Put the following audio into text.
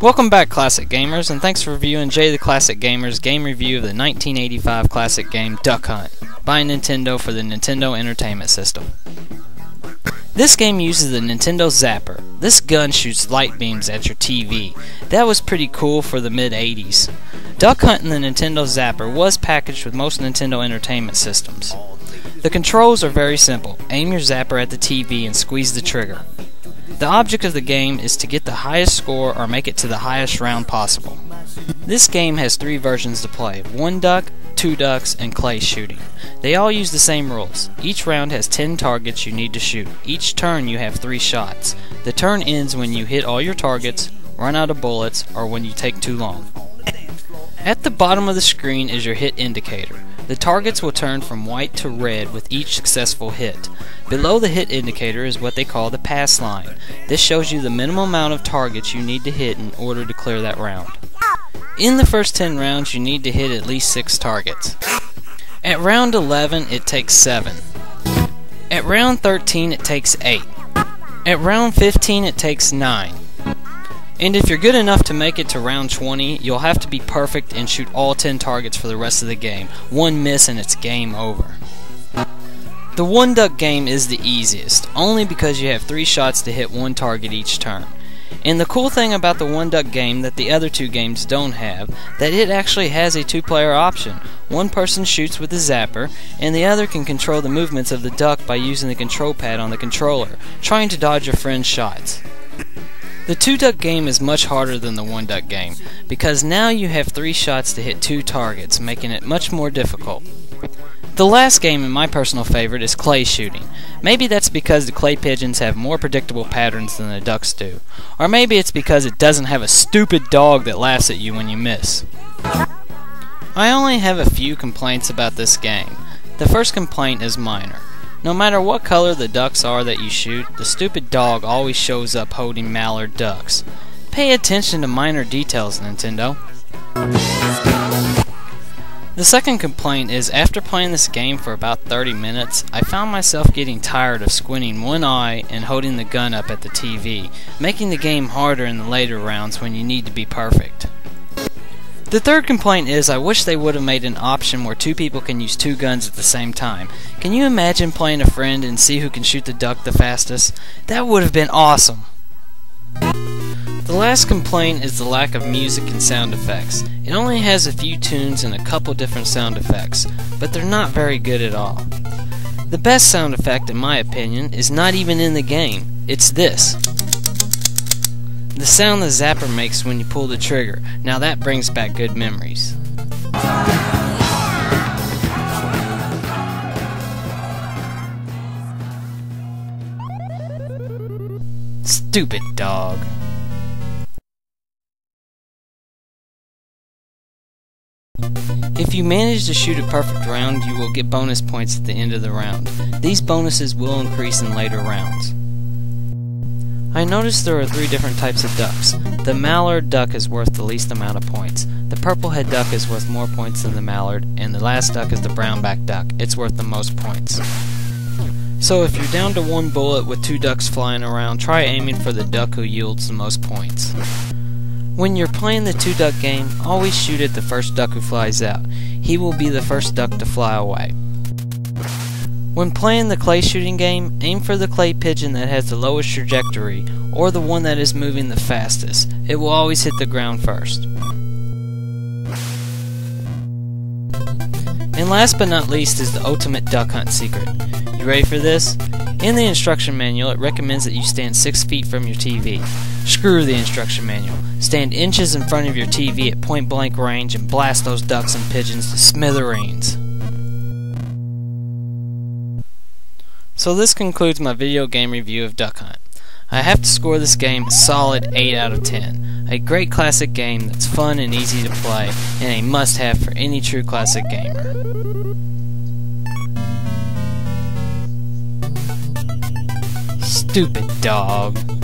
Welcome back, Classic Gamers, and thanks for viewing Jay the Classic Gamer's game review of the 1985 classic game Duck Hunt by Nintendo for the Nintendo Entertainment System. This game uses the Nintendo Zapper. This gun shoots light beams at your TV. That was pretty cool for the mid-80s. Duck Hunt in the Nintendo Zapper was packaged with most Nintendo Entertainment Systems. The controls are very simple. Aim your zapper at the TV and squeeze the trigger. The object of the game is to get the highest score or make it to the highest round possible. This game has 3 versions to play: 1 duck, 2 ducks, and clay shooting. They all use the same rules. Each round has 10 targets you need to shoot. Each turn you have 3 shots. The turn ends when you hit all your targets, run out of bullets, or when you take too long. At the bottom of the screen is your hit indicator. The targets will turn from white to red with each successful hit. Below the hit indicator is what they call the pass line. This shows you the minimum amount of targets you need to hit in order to clear that round. In the first 10 rounds you need to hit at least 6 targets. At round 11 it takes 7. At round 13 it takes 8. At round 15 it takes 9. And if you're good enough to make it to round 20, you'll have to be perfect and shoot all 10 targets for the rest of the game. 1 miss and it's game over. The 1 duck game is the easiest, only because you have 3 shots to hit 1 target each turn. And the cool thing about the 1 duck game that the other 2 games don't have, that it actually has a 2-player option. One person shoots with the zapper, and the other can control the movements of the duck by using the control pad on the controller, trying to dodge your friend's shots. The 2 duck game is much harder than the 1 duck game, because now you have 3 shots to hit 2 targets, making it much more difficult. The last game, and my personal favorite, is clay shooting. Maybe that's because the clay pigeons have more predictable patterns than the ducks do. Or maybe it's because it doesn't have a stupid dog that laughs at you when you miss. I only have a few complaints about this game. The first complaint is minor. No matter what color the ducks are that you shoot, the stupid dog always shows up holding mallard ducks. Pay attention to minor details, Nintendo. The second complaint is, after playing this game for about 30 minutes, I found myself getting tired of squinting one eye and holding the gun up at the TV, making the game harder in the later rounds when you need to be perfect. The third complaint is, I wish they would have made an option where 2 people can use 2 guns at the same time. Can you imagine playing a friend and see who can shoot the duck the fastest? That would have been awesome! The last complaint is the lack of music and sound effects. It only has a few tunes and a couple different sound effects, but they're not very good at all. The best sound effect, in my opinion, is not even in the game. It's this. The sound the zapper makes when you pull the trigger. Now that brings back good memories. Stupid dog. If you manage to shoot a perfect round, you will get bonus points at the end of the round. These bonuses will increase in later rounds. I noticed there are 3 different types of ducks. The mallard duck is worth the least amount of points. The purple-head duck is worth more points than the mallard, and the last duck is the brown-backed duck. It's worth the most points. So if you're down to 1 bullet with 2 ducks flying around, try aiming for the duck who yields the most points. When you're playing the 2 duck game, always shoot at the first duck who flies out. He will be the first duck to fly away. When playing the clay shooting game, aim for the clay pigeon that has the lowest trajectory, or the one that is moving the fastest. It will always hit the ground first. And last but not least is the ultimate duck hunt secret. You ready for this? In the instruction manual, it recommends that you stand 6 feet from your TV. Screw the instruction manual. Stand inches in front of your TV at point blank range and blast those ducks and pigeons to smithereens. So this concludes my video game review of Duck Hunt. I have to score this game a solid 8 out of 10. A great classic game that's fun and easy to play, and a must-have for any true classic gamer. Stupid dog.